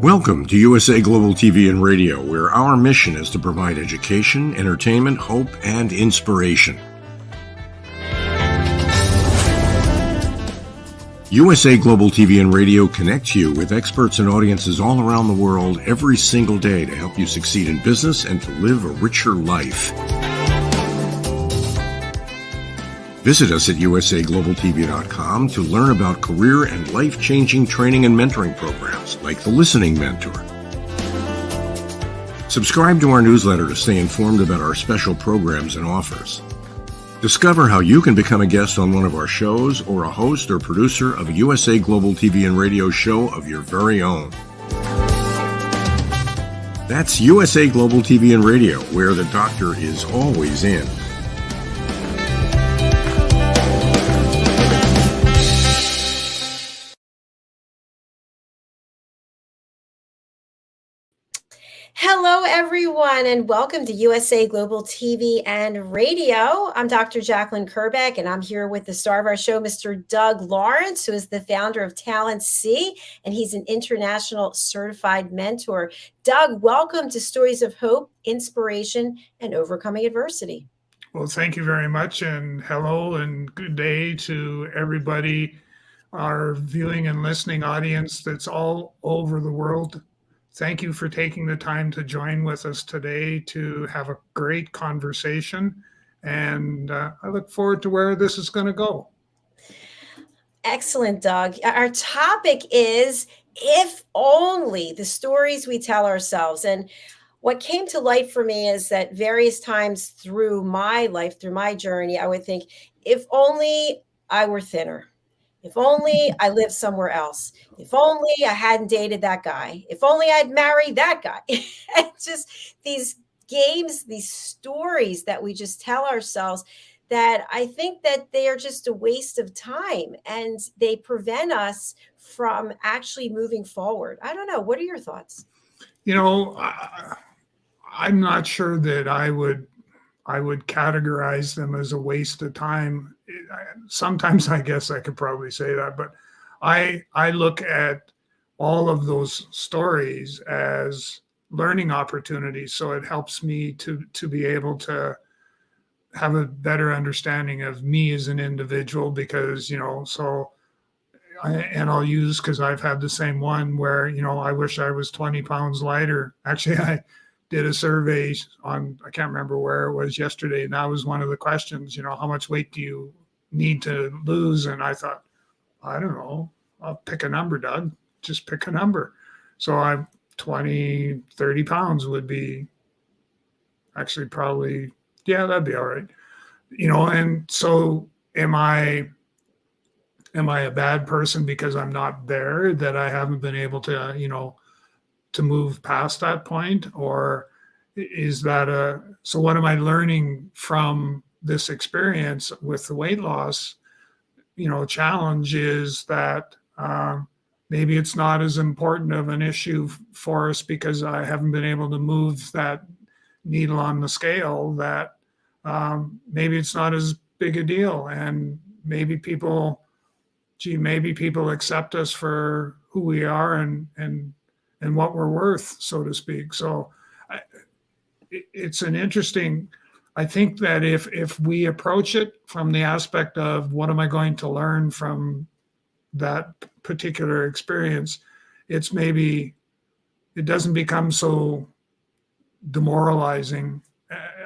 Welcome to USA Global TV and Radio, where our mission is to provide education, entertainment, hope, and inspiration. USA Global TV and Radio connects you with experts and audiences all around the world every single day to help you succeed in business and to live a richer life. Visit us at usaglobaltv.com to learn about career and life-changing training and mentoring programs like the Listening Mentor. Subscribe to our newsletter to stay informed about our special programs and offers. Discover how you can become a guest on one of our shows or a host or producer of a USA Global TV and Radio show of your very own. That's USA Global TV and Radio, where the doctor is always in. Hello, everyone, and welcome to USA Global TV and Radio. I'm Dr. Jacalyn Kerbeck, and I'm here with the star of our show, Mr. Doug Lawrence, who is the founder of TalentC, and he's an international certified mentor. Doug, welcome to Stories of Hope, Inspiration, and Overcoming Adversity. Well, thank you very much, and hello and good day to everybody, our viewing and listening audience that's all over the world. Thank you for taking the time to join with us today to have a great conversation. And I look forward to where this is going to go. Excellent, Doug. Our topic is if only, the stories we tell ourselves. And what came to light for me is that various times through my life, through my journey, I would think, if only I were thinner. If only I lived somewhere else. If only I hadn't dated that guy. If only I'd married that guy. And just these games, these stories that we just tell ourselves that I think that they are just a waste of time and they prevent us from actually moving forward. I don't know. What are your thoughts? You know, I'm not sure that I would categorize them as a waste of time. Sometimes I guess I could probably say that, but I look at all of those stories as learning opportunities. So it helps me to be able to have a better understanding of me as an individual because, you know, I'll use, because I've had the same one where, you know, I wish I was 20 pounds lighter. Actually, I did a survey on, I can't remember where it was yesterday, and that was one of the questions, you know, how much weight do you need to lose? And I thought, I don't know, I'll pick a number, Doug, just pick a number. So I'm 20, 30 pounds would be actually probably, yeah, that'd be all right. You know, and so am I a bad person because I'm not there, that I haven't been able to, you know, to move past that point? Or is that so what am I learning from this experience with the weight loss, you know, challenge is that maybe it's not as important of an issue for us because I haven't been able to move that needle on the scale, that maybe it's not as big a deal. And maybe people accept us for who we are and what we're worth, so to speak. So it's an interesting, I think that if we approach it from the aspect of what am I going to learn from that particular experience, it's maybe, it doesn't become so demoralizing,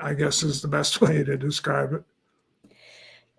I guess is the best way to describe it.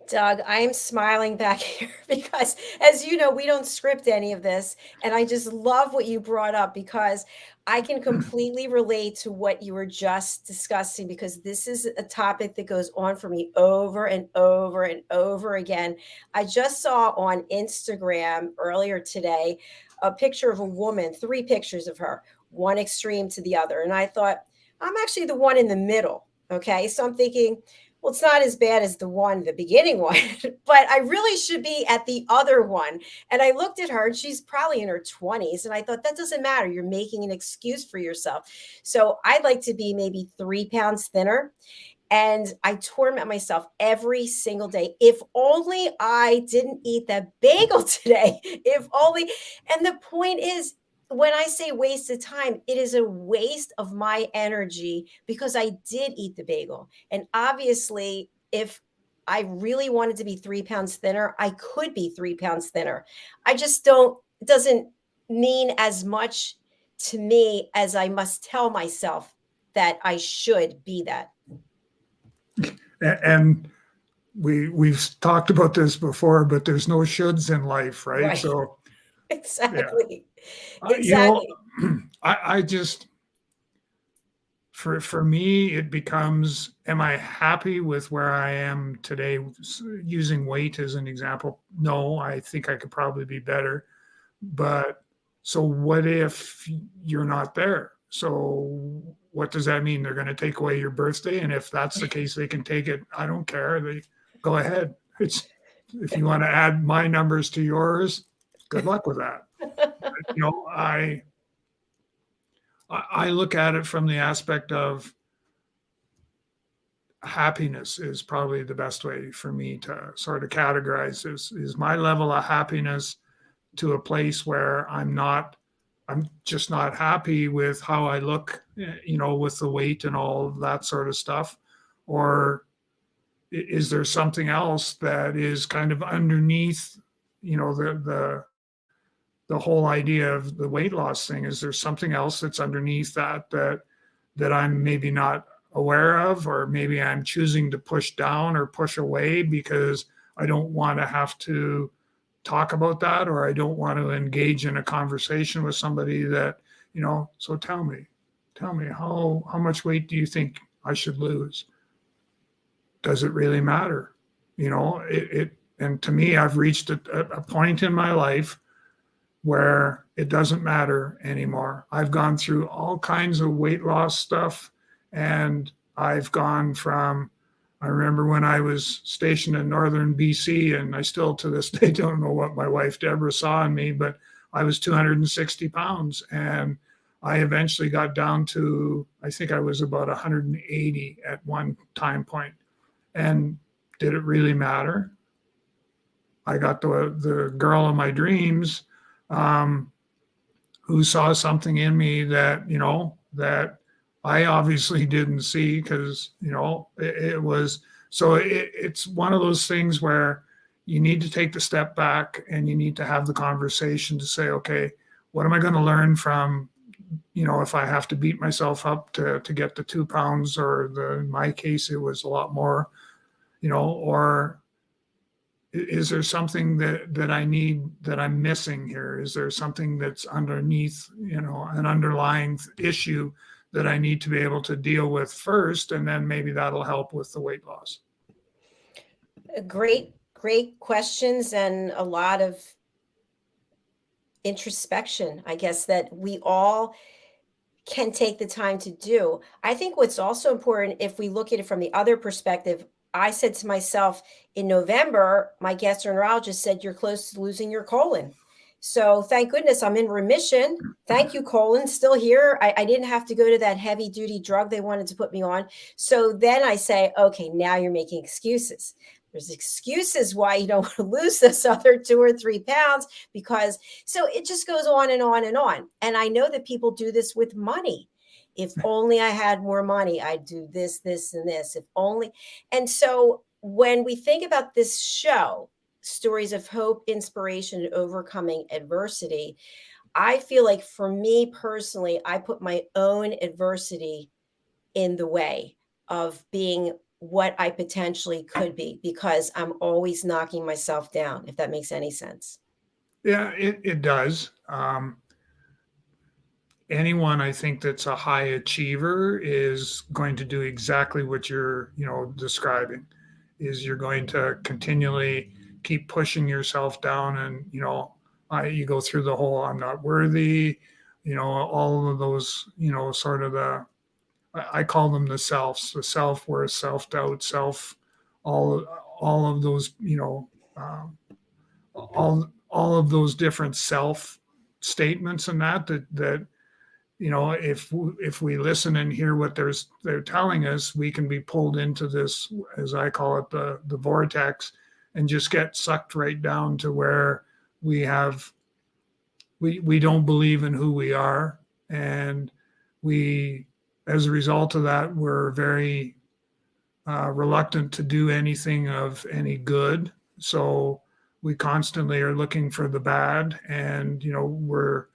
Doug, I'm smiling back here because, as you know, we don't script any of this. And I just love what you brought up because I can completely relate to what you were just discussing, because this is a topic that goes on for me over and over and over again. I just saw on Instagram earlier today a picture of a woman, 3 pictures of her, one extreme to the other. And I thought, I'm actually the one in the middle. Okay. So I'm thinking, well, it's not as bad as the beginning one, but I really should be at the other one. And I looked at her and she's probably in her 20s. And I thought, that doesn't matter. You're making an excuse for yourself. So I'd like to be maybe 3 pounds thinner. And I torment myself every single day. If only I didn't eat that bagel today. If only. And the point is, when I say waste of time, it is a waste of my energy because I did eat the bagel. And obviously, if I really wanted to be 3 pounds thinner, I could be 3 pounds thinner. I just don't, it doesn't mean as much to me as I must tell myself that I should be that. And we've talked about this before, but there's no shoulds in life, right? Right. So yeah, Exactly. you know, Exactly. I just for me it becomes, am I happy with where I am today? Using weight as an example, no, I think I could probably be better. But so what if you're not there? So what does that mean? They're going to take away your birthday, and if that's the case, they can take it. I don't care. They go ahead. It's if you want to add my numbers to yours, good luck with that. You know, I look at it from the aspect of happiness is probably the best way for me to sort of categorize this. Is my level of happiness to a place where I'm just not happy with how I look, you know, with the weight and all that sort of stuff? Or is there something else that is kind of underneath, you know, the whole idea of the weight loss thing? Is there something else that's underneath that I'm maybe not aware of, or maybe I'm choosing to push down or push away because I don't want to have to talk about that, or I don't want to engage in a conversation with somebody that, you know, so tell me how much weight do you think I should lose? Does it really matter? You know, and to me, I've reached a point in my life where it doesn't matter anymore. I've gone through all kinds of weight loss stuff, and I've gone from, I remember when I was stationed in northern BC, and I still to this day don't know what my wife Deborah saw in me, but I was 260 pounds. And I eventually got down to, I think I was about 180 at one time point. And did it really matter? I got the girl of my dreams, who saw something in me that, you know, that I obviously didn't see, because, you know, it was, so it's one of those things where you need to take the step back and you need to have the conversation to say, okay, what am I going to learn from, you know, if I have to beat myself up to get the 2 pounds, or in my case, it was a lot more, you know, or is there something that I need, that I'm missing here? Is there something that's underneath, you know, an underlying issue that I need to be able to deal with first, and then maybe that'll help with the weight loss? Great questions, and a lot of introspection, I guess, that we all can take the time to do. I think what's also important, if we look at it from the other perspective, I said to myself in November, my gastroenterologist said, you're close to losing your colon. So thank goodness I'm in remission. Thank you, colon, still here. I didn't have to go to that heavy duty drug they wanted to put me on. So then I say, okay, now you're making excuses. There's excuses why you don't want to lose this other 2 or 3 pounds, because so it just goes on and on and on. And I know that people do this with money. If only I had more money, I'd do this, this, and this. If only. And so when we think about this show, stories of hope, inspiration, and overcoming adversity, I feel like for me personally, I put my own adversity in the way of being what I potentially could be, because I'm always knocking myself down, if that makes any sense. Yeah, it does. Anyone, I think, that's a high achiever is going to do exactly what you're, you know, describing. Is you're going to continually keep pushing yourself down, and, you know, you go through the whole I'm not worthy, you know, all of those, you know, sort of I call them the selves, the self-worth, self-doubt, all all of those, you know, all of those different self statements, and that you know, if we listen and hear what they're telling us, we can be pulled into this, as I call it, the vortex, and just get sucked right down to where we have we don't believe in who we are, and we, as a result of that, we're very reluctant to do anything of any good. So we constantly are looking for the bad, and we're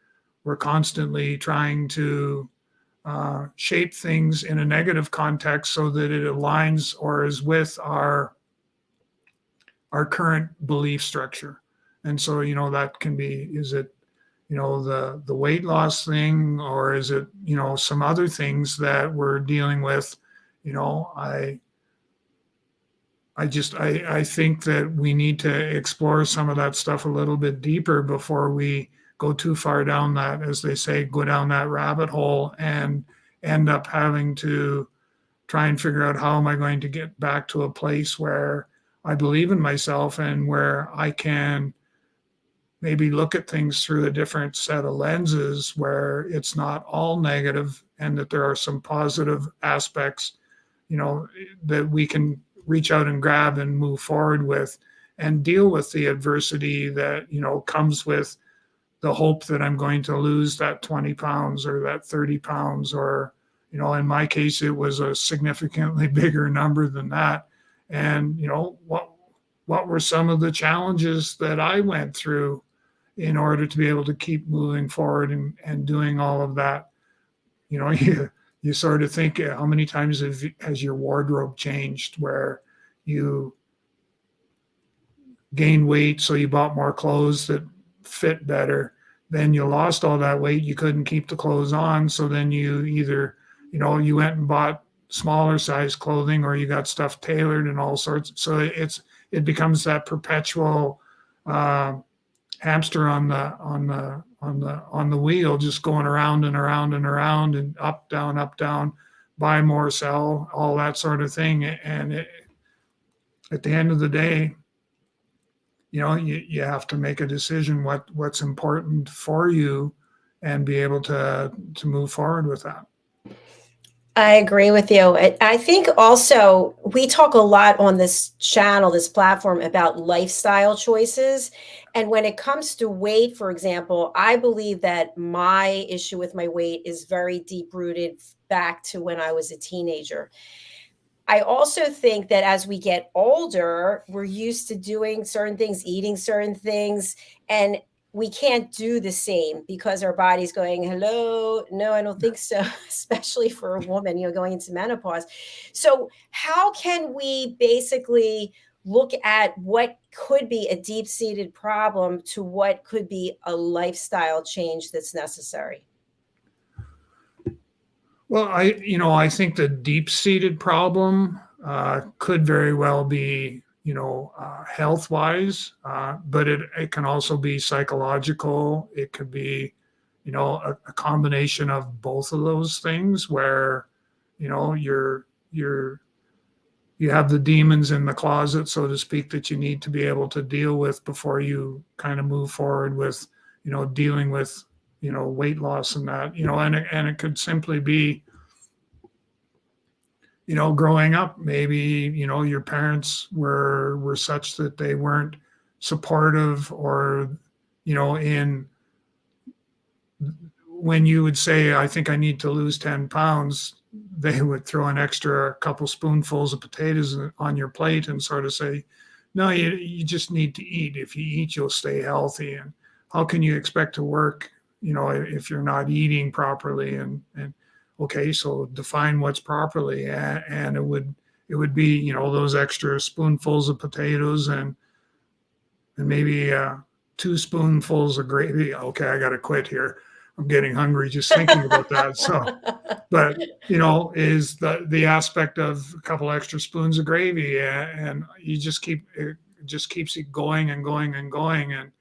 constantly trying to shape things in a negative context so that it aligns or is with our current belief structure. And so, that can be, is it, the weight loss thing, or is it, some other things that we're dealing with? I think that we need to explore some of that stuff a little bit deeper before we go too far down that, as they say, go down that rabbit hole and end up having to try and figure out, how am I going to get back to a place where I believe in myself and where I can maybe look at things through a different set of lenses, where it's not all negative and that there are some positive aspects, that we can reach out and grab and move forward with, and deal with the adversity that, comes with the hope that I'm going to lose that 20 pounds or that 30 pounds, or, in my case, it was a significantly bigger number than that. And, what were some of the challenges that I went through in order to be able to keep moving forward and doing all of that? You sort of think, how many times has your wardrobe changed, where you gained weight, so you bought more clothes that fit better. Then you lost all that weight, you couldn't keep the clothes on, so then you either, you went and bought smaller size clothing, or you got stuff tailored and all sorts. So it becomes that perpetual hamster on the wheel, just going around and around and around, and up down, buy more, sell, all that sort of thing. And at the end of the day, you have to make a decision what's important for you, and be able to move forward with that. I agree with you. I think also we talk a lot on this channel, this platform, about lifestyle choices. And when it comes to weight, for example, I believe that my issue with my weight is very deep rooted back to when I was a teenager. I also think that as we get older, we're used to doing certain things, eating certain things, and we can't do the same because our body's going, hello, no, I don't think so, especially for a woman, going into menopause. So how can we basically look at what could be a deep-seated problem to what could be a lifestyle change that's necessary? Well, I think the deep-seated problem could very well be, health-wise, but it can also be psychological. It could be, a combination of both of those things, where, you have the demons in the closet, so to speak, that you need to be able to deal with before you kind of move forward with, dealing with, weight loss and that, and it could simply be, growing up, maybe, your parents were such that they weren't supportive, or, when you would say, I think I need to lose 10 pounds, they would throw an extra couple spoonfuls of potatoes on your plate and sort of say, no, you just need to eat. If you eat, you'll stay healthy. And how can you expect to work, if you're not eating properly? And okay, so define what's properly. And it would be, those extra spoonfuls of potatoes and maybe 2 spoonfuls of gravy. Okay, I got to quit here. I'm getting hungry just thinking about that. So, but is the aspect of a couple extra spoons of gravy, and you just keeps it going and going and going, and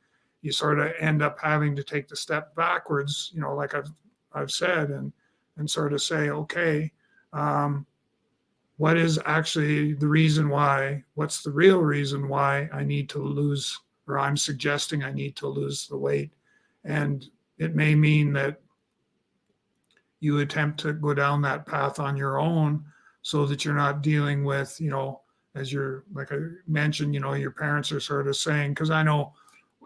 you sort of end up having to take the step backwards, like I've said, and sort of say, okay, what is actually the reason why? What's the real reason why I need to lose, or I'm suggesting I need to lose the weight? And it may mean that you attempt to go down that path on your own, so that you're not dealing with, as you're, like I mentioned, your parents are sort of saying, because I know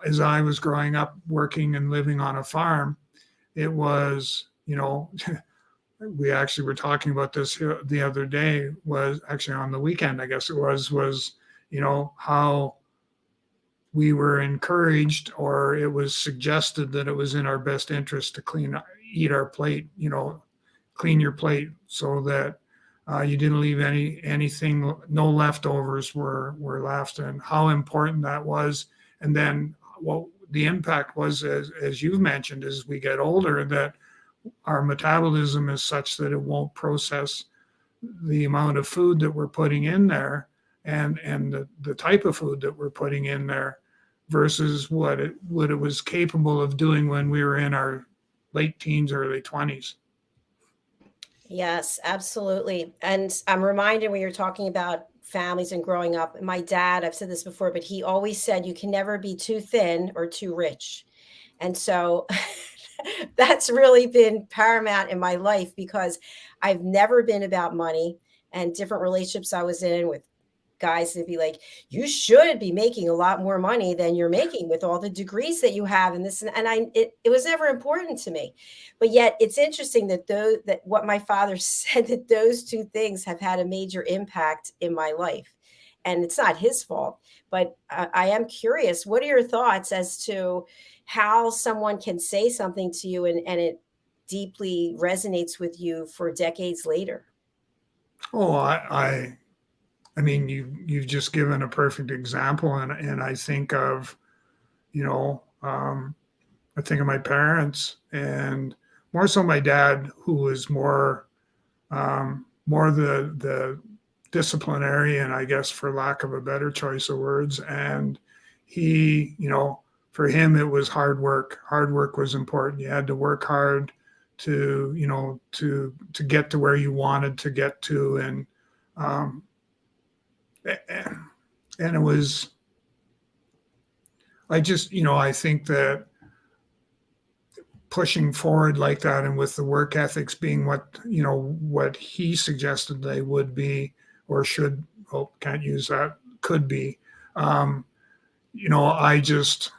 as I was growing up working and living on a farm, it was, we actually were talking about this here the other day, was actually on the weekend, I guess it was, how we were encouraged, or it was suggested that it was in our best interest to eat our plate, clean your plate so that you didn't leave anything, no leftovers were left, and how important that was. And then what the impact was, as you've mentioned, as we get older, that our metabolism is such that it won't process the amount of food that we're putting in there, and the type of food that we're putting in there versus what it was capable of doing when we were in our late teens, early 20s. Yes, absolutely. And I'm reminded when you're talking about families and growing up, my dad, I've said this before, but he always said you can never be too thin or too rich. And so that's really been paramount in my life, because I've never been about money, and different relationships I was in with guys to be like, you should be making a lot more money than you're making with all the degrees that you have, and this, and it was never important to me. But yet it's interesting that what my father said, that those two things have had a major impact in my life. And it's not his fault, but I am curious, what are your thoughts as to how someone can say something to you and it deeply resonates with you for decades later? Oh, I mean, you've just given a perfect example, and I think of, I think of my parents, and more so my dad, who was more the disciplinarian, I guess, for lack of a better choice of words. And he, for him, it was hard work. Hard work was important. You had to work hard to, to get to where you wanted to get to, and it was, I just, I think that pushing forward like that, and with the work ethics being what he suggested they would be, or should, can't use that, could be, I just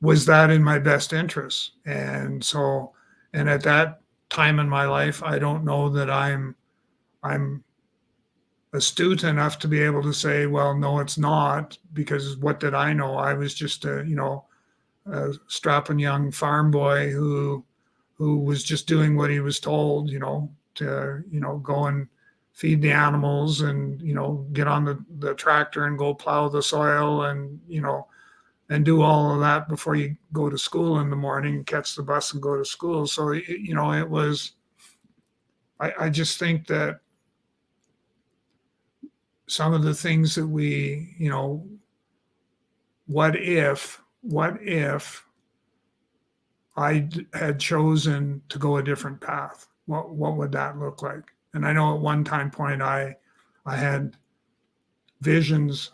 was that in my best interest. And so, and at that time in my life, I don't know that I'm astute enough to be able to say, well, no, it's not, because what did I know? I was just a strapping young farm boy who was just doing what he was told, to go and feed the animals, and get on the tractor and go plow the soil, and and do all of that before you go to school in the morning, catch the bus and go to school. So it was, I just think that some of the things that we, what if I had chosen to go a different path? What would that look like? And I know at one time point I had visions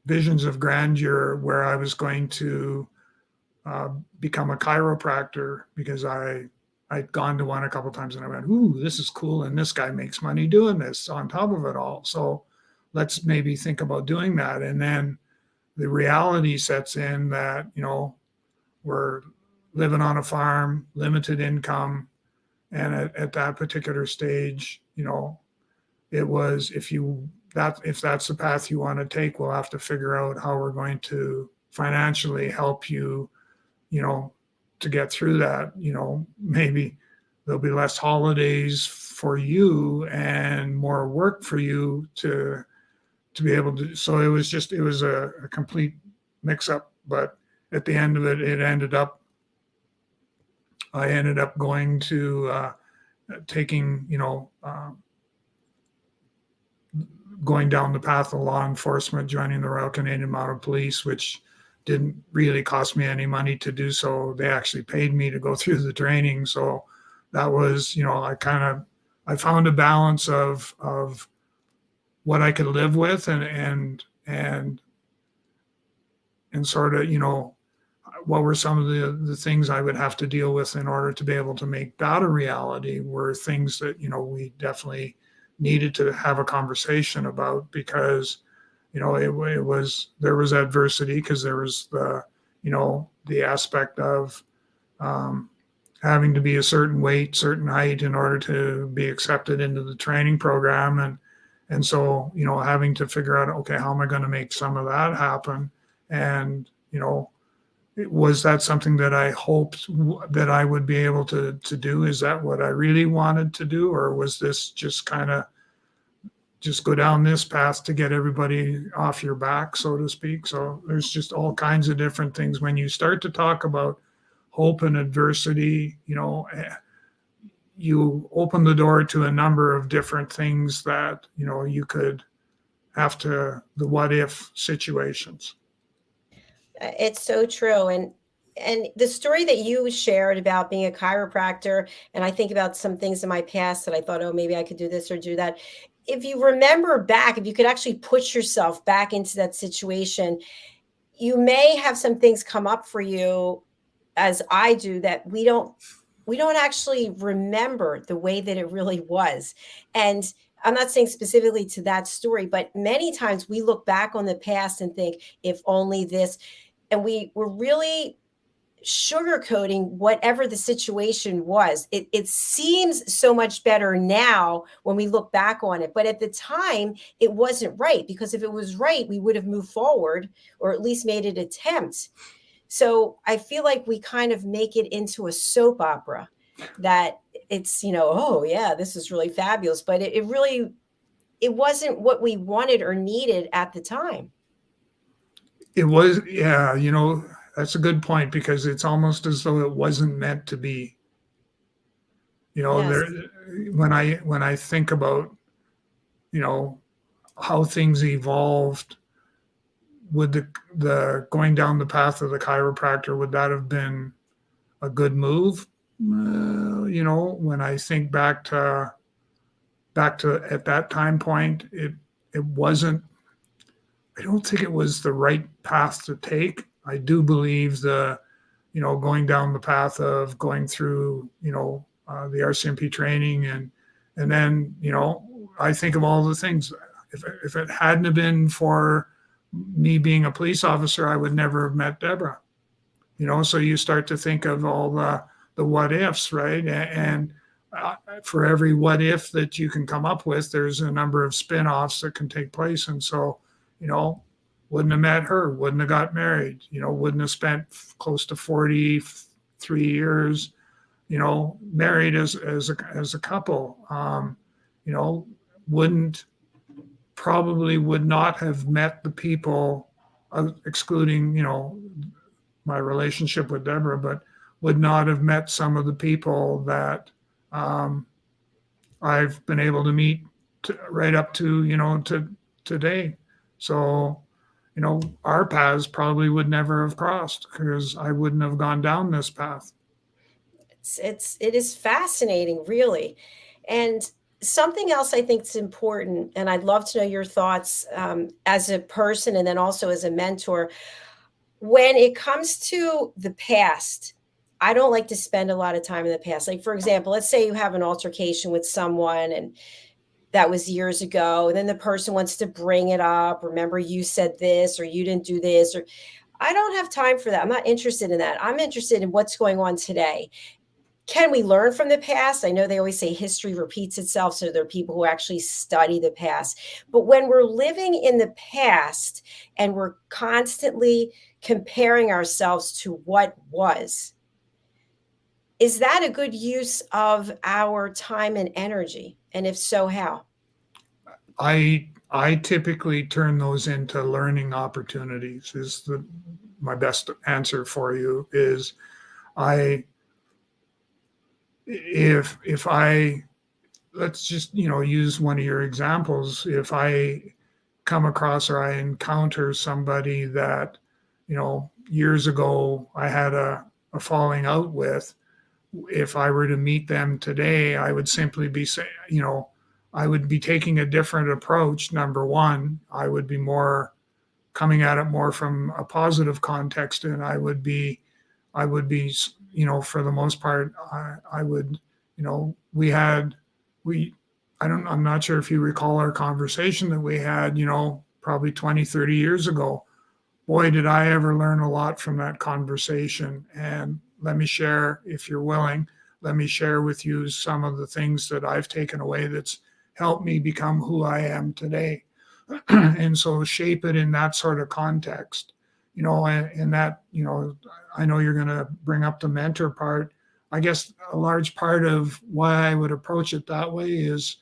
of grandeur, where I was going to become a chiropractor, because I'd gone to one a couple of times, and I went, ooh, this is cool, and this guy makes money doing this on top of it all. So let's maybe think about doing that. And then the reality sets in that, we're living on a farm, limited income. And at that particular stage, it was, if that's the path you want to take, we'll have to figure out how we're going to financially help you, to get through that. Maybe there'll be less holidays for you and more work for you to be able to. So it was a complete mix up. But at the end of it, I ended up going to taking, going down the path of law enforcement, joining the Royal Canadian Mounted Police, which didn't really cost me any money to do so. They actually paid me to go through the training. So that was, I found a balance of what I could live with, and sort of, what were some of the things I would have to deal with in order to be able to make that a reality, were things that, we definitely needed to have a conversation about, because, there was adversity because there was the aspect of having to be a certain weight, certain height in order to be accepted into the training program. And so, having to figure out, okay, how am I going to make some of that happen? And, was that something that I hoped that I would be able to do? Is that what I really wanted to do? Or was this just kind of just go down this path to get everybody off your back, so to speak? So there's just all kinds of different things. When you start to talk about hope and adversity, you open the door to a number of different things that, you could have to, the what if situations. It's so true. And the story that you shared about being a chiropractor, and I think about some things in my past that I thought, oh, maybe I could do this or do that. If you remember back, if you could actually put yourself back into that situation, you may have some things come up for you, as I do, that we don't actually remember the way that it really was. And I'm not saying specifically to that story, but many times we look back on the past and think, if only this, and we're really sugarcoating whatever the situation was. It seems so much better now when we look back on it, but at the time it wasn't right, because if it was right, we would have moved forward or at least made an attempt. So I feel like we kind of make it into a soap opera that it's, oh yeah, this is really fabulous, but it really, it wasn't what we wanted or needed at the time. It was, yeah, that's a good point, because it's almost as though it wasn't meant to be. Yes. When I think about, how things evolved, would the going down the path of the chiropractor, would that have been a good move? When I think back to at that time point, it wasn't. I don't think it was the right path to take. I do believe going down the path of going through, the RCMP training, and then, I think of all the things. If it hadn't have been for me being a police officer, I would never have met Deborah. So you start to think of all the what ifs, right? And for every what if that you can come up with, there's a number of spin-offs that can take place. And so, wouldn't have met her, wouldn't have got married, wouldn't have spent close to 43 years, married as a couple, would not have met the people, excluding, my relationship with Deborah, but would not have met some of the people that I've been able to meet right up to, to today. So, our paths probably would never have crossed, because I wouldn't have gone down this path. It is fascinating, really. And something else I think is important, and I'd love to know your thoughts as a person and then also as a mentor. When it comes to the past, I don't like to spend a lot of time in the past. Like, for example, let's say you have an altercation with someone and that was years ago, and then the person wants to bring it up. Remember, you said this, or you didn't do this, or I don't have time for that. I'm not interested in that. I'm interested in what's going on today. Can we learn from the past? I know they always say history repeats itself, so there are people who actually study the past. But when we're living in the past and we're constantly comparing ourselves to what was, is that a good use of our time and energy? And if so, how? I typically turn those into learning opportunities. My best answer for you is if I, let's just, use one of your examples. If I come across or I encounter somebody that, years ago I had a falling out with, if I were to meet them today, I would simply be saying, I would be taking a different approach. Number one, I would be more coming at it more from a positive context, and I would be, for the most part, I would, I'm not sure if you recall our conversation that we had, probably 20, 30 years ago. Boy, did I ever learn a lot from that conversation. And let me share, if you're willing, let me share with you some of the things that I've taken away that's helped me become who I am today. And so shape it in that sort of context, and that, I know you're going to bring up the mentor part. I guess a large part of why I would approach it that way is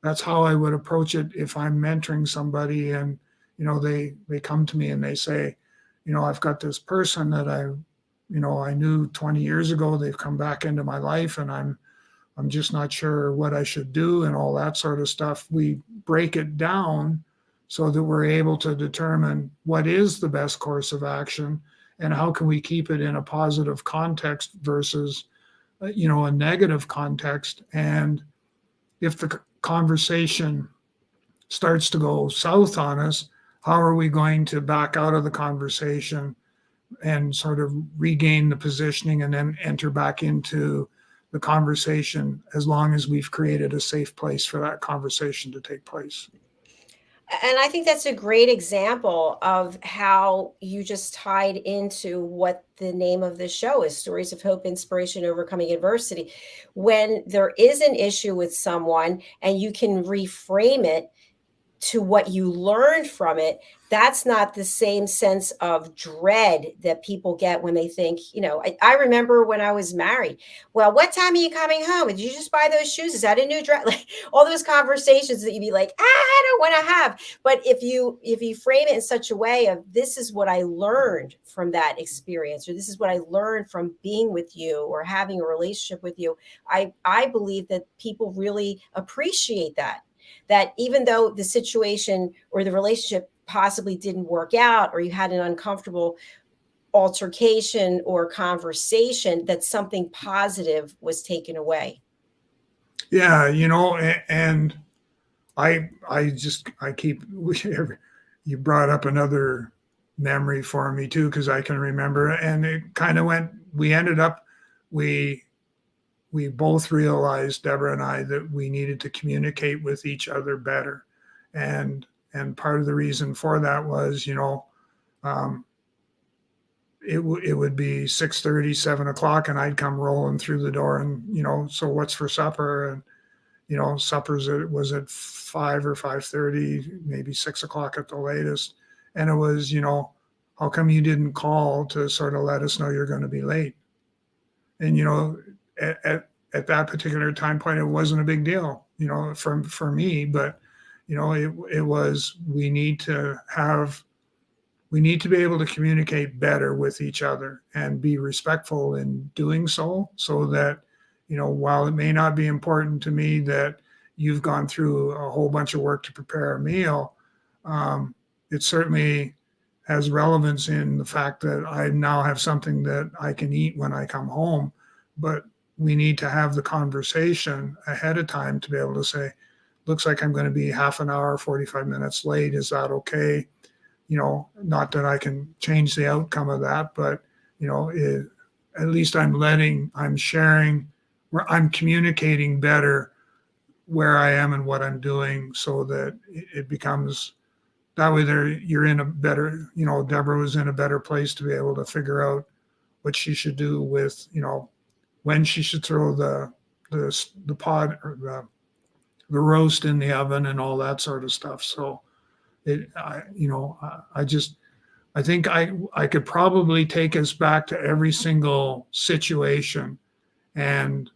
that's how I would approach it if I'm mentoring somebody and, they come to me and they say, I've got this person that I knew 20 years ago. They've come back into my life and I'm just not sure what I should do and all that sort of stuff. We break it down so that we're able to determine what is the best course of action and how can we keep it in a positive context versus, a negative context. And if the conversation starts to go south on us, how are we going to back out of the conversation and sort of regain the positioning and then enter back into the conversation as long as we've created a safe place for that conversation to take place? And I think that's a great example of how you just tied into what the name of the show is: Stories of Hope, Inspiration, Overcoming Adversity. When there is an issue with someone and you can reframe it to what you learned from it, that's not the same sense of dread that people get when they think, I remember when I was married. Well, what time are you coming home? Did you just buy those shoes? Is that a new dress? Like all those conversations that you'd be like, I don't want to have. But if you frame it in such a way of, this is what I learned from that experience, or this is what I learned from being with you or having a relationship with you, I believe that people really appreciate that even though the situation or the relationship possibly didn't work out, or you had an uncomfortable altercation or conversation, that something positive was taken away. Yeah, and I keep, you brought up another memory for me too, because I can remember, and it kind of we both realized, Deborah and I, that we needed to communicate with each other better. And part of the reason for that was, it would be 6:30, 7 o'clock, and I'd come rolling through the door and, so what's for supper? And, was at 5 or 5:30, maybe 6 o'clock at the latest. And it was, how come you didn't call to sort of let us know you're going to be late? And, at that particular time point, it wasn't a big deal, for me, but, it was, we need to be able to communicate better with each other and be respectful in doing so that, while it may not be important to me that you've gone through a whole bunch of work to prepare a meal, it certainly has relevance in the fact that I now have something that I can eat when I come home. But we need to have the conversation ahead of time to be able to say, looks like I'm going to be half an hour, 45 minutes late. Is that okay? Not that I can change the outcome of that, but, at least I'm sharing, I'm communicating better where I am and what I'm doing, so that it becomes that way. You're in a better, Deborah was in a better place to be able to figure out what she should do with, when she should throw the pod or the roast in the oven and all that sort of stuff. So I think I could probably take us back to every single situation, and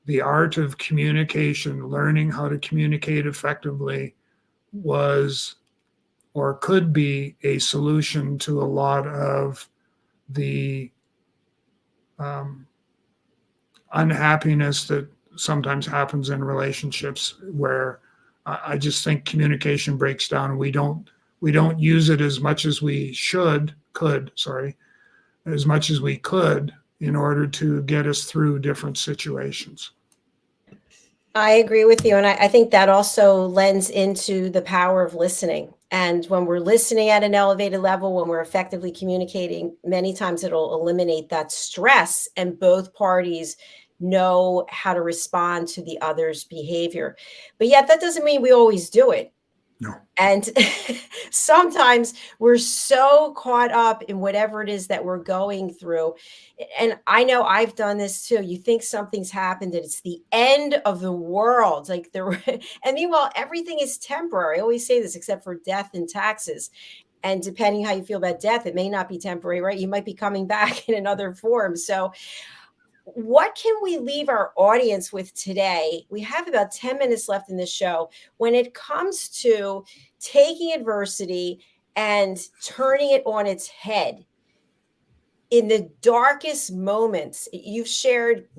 the art of communication, learning how to communicate effectively, was or could be a solution to a lot of the unhappiness that sometimes happens in relationships, where I just think communication breaks down. We don't use it as much as we could in order to get us through different situations. I agree with you. And I think that also lends into the power of listening. And when we're listening at an elevated level, when we're effectively communicating, many times it'll eliminate that stress, and both parties know how to respond to the other's behavior. But yet that doesn't mean we always do it. No. And sometimes we're so caught up in whatever it is that we're going through. And I know I've done this too. You think something's happened and it's the end of the world. Like and meanwhile, everything is temporary. I always say this, except for death and taxes. And depending how you feel about death, it may not be temporary, right? You might be coming back in another form. So what can we leave our audience with today? We have about 10 minutes left in this show when it comes to taking adversity and turning it on its head. In the darkest moments, you've shared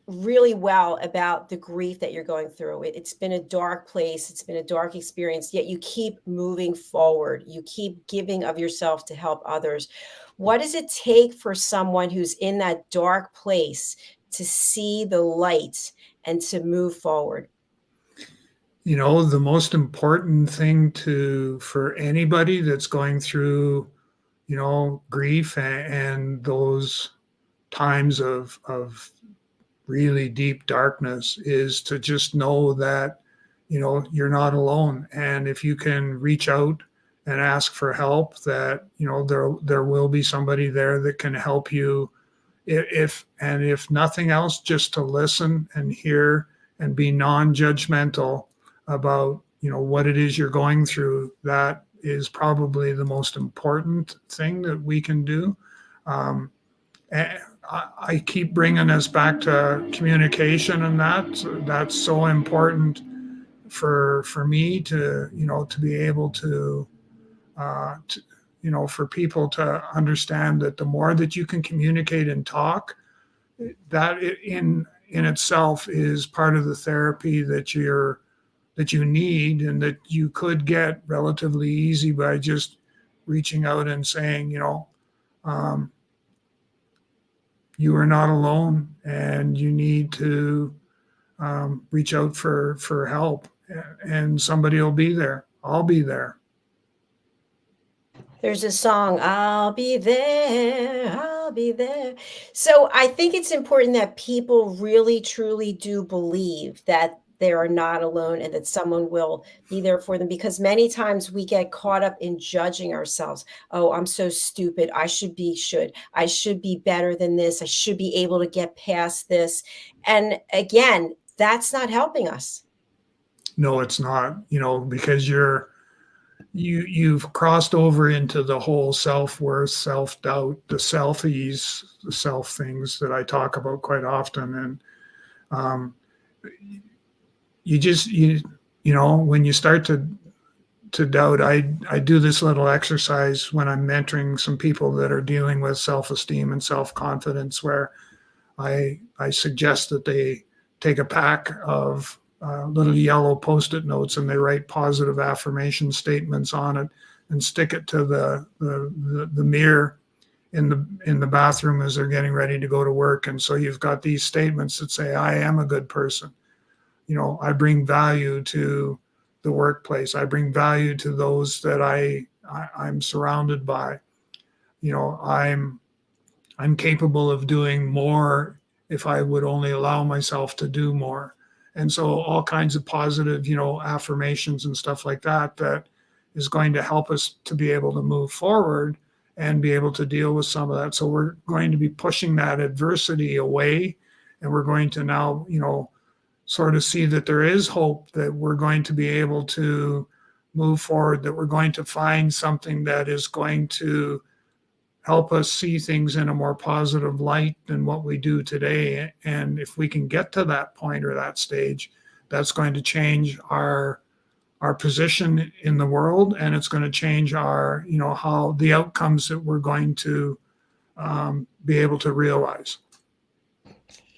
really well about the grief that you're going through. It's been a dark place. It's been a dark experience, yet you keep moving forward. You keep giving of yourself to help others. What does it take for someone who's in that dark place to see the light and to move forward? You know, the most important thing for anybody that's going through, you know, grief and those times of really deep darkness is to just know that, you know, you're not alone. And if you can reach out and ask for help, that, you know, there will be somebody there that can help you. If nothing else, just to listen and hear and be non-judgmental about, you know, what it is you're going through. That is probably the most important thing that we can do. And I keep bringing us back to communication, and that's so important for me to, you know, to be able to, you know, for people to understand that the more that you can communicate and talk, that in itself is part of the therapy that you need, and that you could get relatively easy by just reaching out and saying, you know, you are not alone, and you need to reach out for help, and somebody will be there. I'll be there. There's a song, I'll be there, I'll be there. So I think it's important that people really truly do believe that they are not alone and that someone will be there for them, because many times we get caught up in judging ourselves. Oh, I'm so stupid. I should be better than this. I should be able to get past this. And again, that's not helping us. No, it's not, you know, because you've crossed over into the whole self-worth, self-doubt, the selfies, the self things that I talk about quite often. And you know, when you start to doubt, I do this little exercise when I'm mentoring some people that are dealing with self-esteem and self-confidence, where I suggest that they take a pack of little yellow Post-it notes, and they write positive affirmation statements on it and stick it to the mirror in the bathroom as they're getting ready to go to work. And so you've got these statements that say, I am a good person. You know, I bring value to the workplace. I bring value to those that I'm surrounded by. You know, I'm capable of doing more if I would only allow myself to do more. And so all kinds of positive, you know, affirmations and stuff like that is going to help us to be able to move forward and be able to deal with some of that. So we're going to be pushing that adversity away, and we're going to now, you know, sort of see that there is hope, that we're going to be able to move forward, that we're going to find something that is going to help us see things in a more positive light than what we do today. And if we can get to that point or that stage, that's going to change our position in the world, and it's going to change our, you know, how the outcomes that we're going to be able to realize.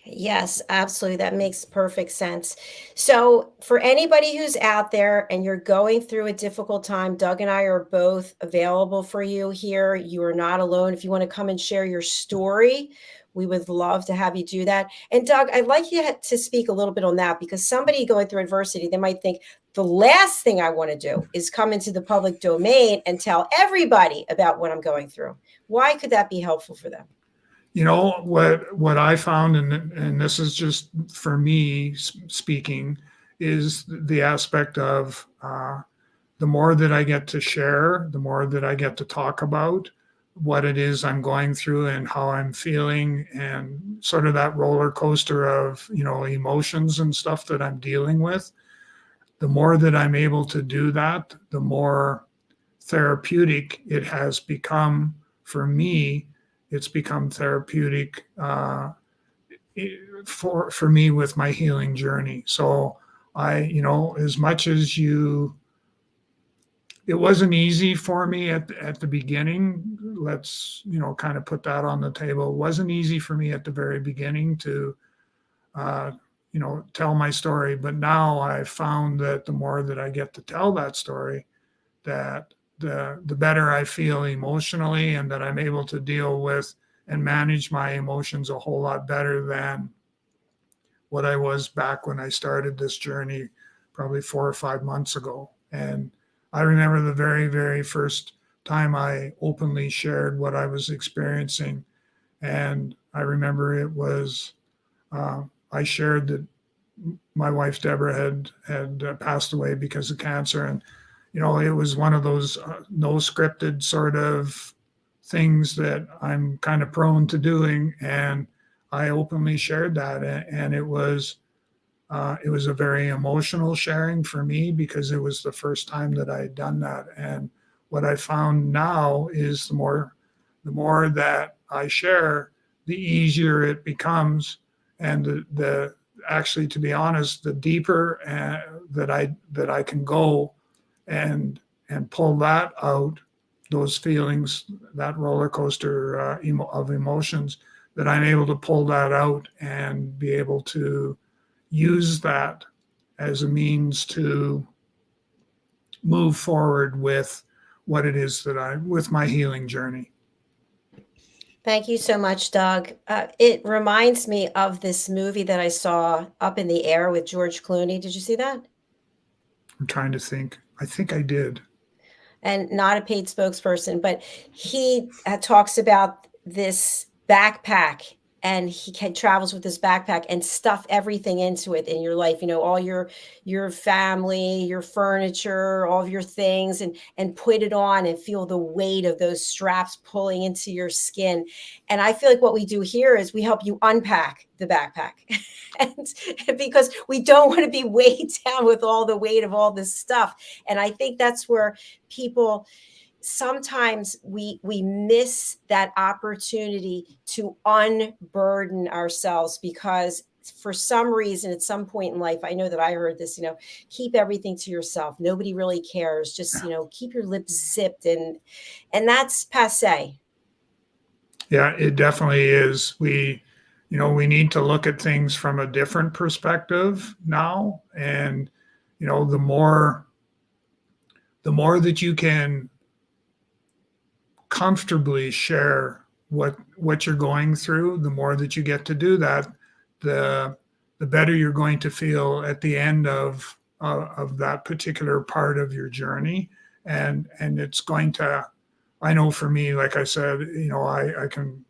Yes, absolutely. That makes perfect sense. So, for anybody who's out there and you're going through a difficult time, Doug and I are both available for you here. You are not alone. If you want to come and share your story, we would love to have you do that. And Doug, I'd like you to speak a little bit on that, because somebody going through adversity, they might think the last thing I want to do is come into the public domain and tell everybody about what I'm going through. Why could that be helpful for them? You know, what I found, and this is just for me speaking, is the aspect of the more that I get to share, the more that I get to talk about what it is I'm going through and how I'm feeling, and sort of that roller coaster of, emotions and stuff that I'm dealing with. The more that I'm able to do that, the more therapeutic it has become for me. It's become therapeutic for me with my healing journey. So as much as it wasn't easy for me at the beginning. Let's, kind of put that on the table. It wasn't easy for me at the very beginning to, tell my story. But now I've found that the more that I get to tell that story, that the better I feel emotionally, and that I'm able to deal with and manage my emotions a whole lot better than what I was back when I started this journey probably 4 or 5 months ago. And I remember the very, very first time I openly shared what I was experiencing. And I remember it was, I shared that my wife, Deborah, had passed away because of cancer. And, it was one of those no scripted sort of things that I'm kind of prone to doing. And I openly shared that. And it was a very emotional sharing for me, because it was the first time that I had done that. And what I found now is the more that I share, the easier it becomes, and the actually, to be honest, the deeper that I can go and pull that out, those feelings, that roller coaster of emotions, that I'm able to pull that out and be able to use that as a means to move forward with what it is with my healing journey. Thank you so much, Doug. It reminds me of this movie that I saw, Up in the Air, with George Clooney. Did you see that? I'm trying to think. I think I did. And not a paid spokesperson, but he talks about this backpack, and he travels with this backpack and stuff everything into it in your life, all your family, your furniture, all of your things, and put it on and feel the weight of those straps pulling into your skin. And I feel like what we do here is we help you unpack the backpack. And because we don't want to be weighed down with all the weight of all this stuff. And I think that's where people sometimes we miss that opportunity to unburden ourselves, because for some reason at some point in life, I know that I heard this, keep everything to yourself, nobody really cares, just keep your lips zipped, and that's passé. Yeah, it definitely is. We need to look at things from a different perspective now. And the more that you can comfortably share what you're going through, the more that you get to do that, the better you're going to feel at the end of that particular part of your journey. And it's going to, I know for me, like I said, I can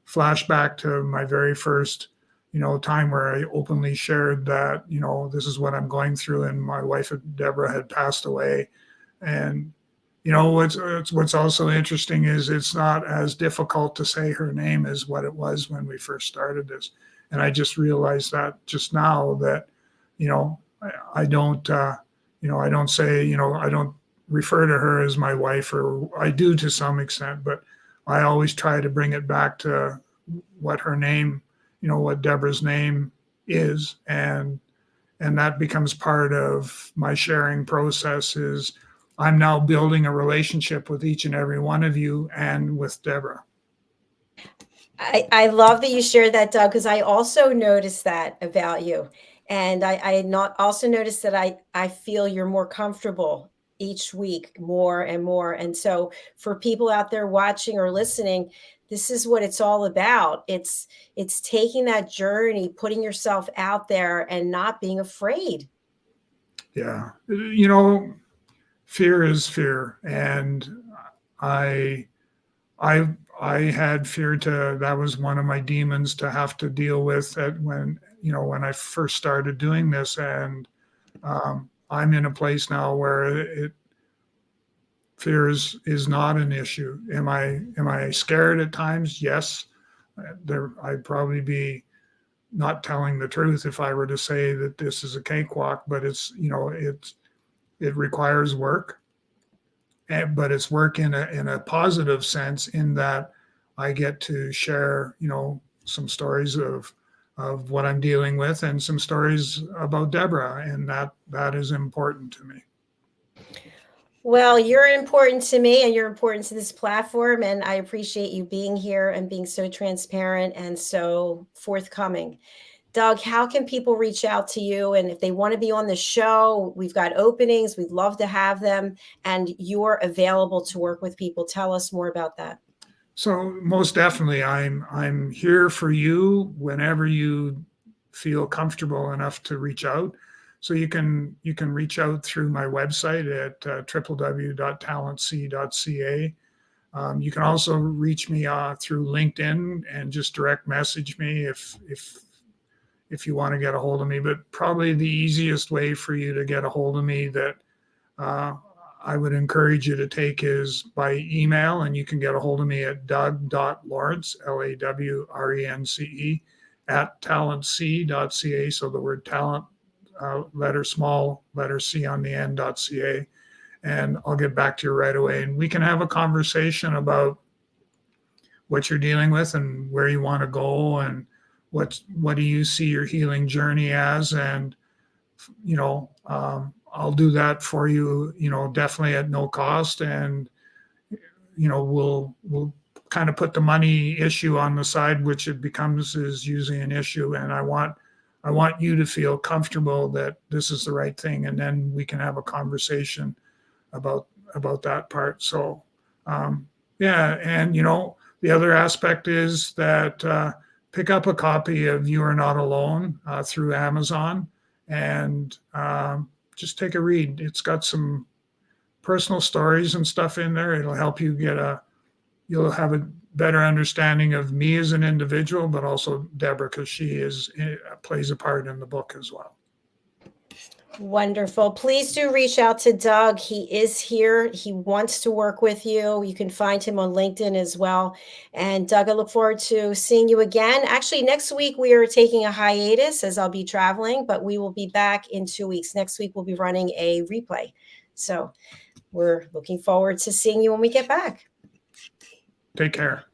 flash back to my very first time where I openly shared that this is what I'm going through, and my wife Deborah had passed away. And what's also interesting is it's not as difficult to say her name as what it was when we first started this. And I just realized that just now, that, I don't, I don't say, I don't refer to her as my wife, or I do to some extent, but I always try to bring it back to what her name, what Deborah's name is. And that becomes part of my sharing process. Is I'm now building a relationship with each and every one of you, and with Deborah. I love that you shared that, Doug, because I also noticed that about you. And I not also noticed that I feel you're more comfortable each week, more and more. And so for people out there watching or listening, this is what it's all about. It's taking that journey, putting yourself out there, and not being afraid. Yeah. Fear is fear. And I had fear that was one of my demons to have to deal with when I first started doing this. And I'm in a place now where fear is not an issue. Am I scared at times? Yes. I'd probably be not telling the truth if I were to say that this is a cakewalk, but it requires work, but it's work in a positive sense, in that I get to share, some stories of what I'm dealing with, and some stories about Deborah, and that is important to me. Well, you're important to me, and you're important to this platform, and I appreciate you being here and being so transparent and so forthcoming. Doug, how can people reach out to you? And if they want to be on the show, we've got openings. We'd love to have them. And you're available to work with people. Tell us more about that. So most definitely, I'm here for you whenever you feel comfortable enough to reach out. So you can reach out through my website at www.talentc.ca. You can also reach me through LinkedIn and just direct message me if you want to get a hold of me. But probably the easiest way for you to get a hold of me that I would encourage you to take is by email, and you can get a hold of me at doug.lawrence, LAWRENCE, at talentc.ca. So the word talent, small letter C on the end.ca. And I'll get back to you right away. And we can have a conversation about what you're dealing with and where you want to go, and what do you see your healing journey as. And, I'll do that for you, definitely at no cost. And, we'll kind of put the money issue on the side, which it becomes is usually an issue. And I want you to feel comfortable that this is the right thing. And then we can have a conversation about that part. So, yeah. And, the other aspect is that pick up a copy of You Are Not Alone through Amazon, and just take a read. It's got some personal stories and stuff in there. It'll help you you'll have a better understanding of me as an individual, but also Deborah, because she plays a part in the book as well. Wonderful. Please do reach out to Doug. He is here. He wants to work with you. You can find him on LinkedIn as well. And Doug, I look forward to seeing you again. Actually, next week we are taking a hiatus as I'll be traveling, but we will be back in 2 weeks. Next week we'll be running a replay. So we're looking forward to seeing you when we get back. Take care.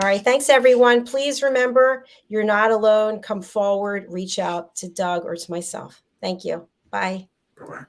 All right. Thanks, everyone. Please remember, you're not alone. Come forward, reach out to Doug or to myself. Thank you. Bye. Bye-bye.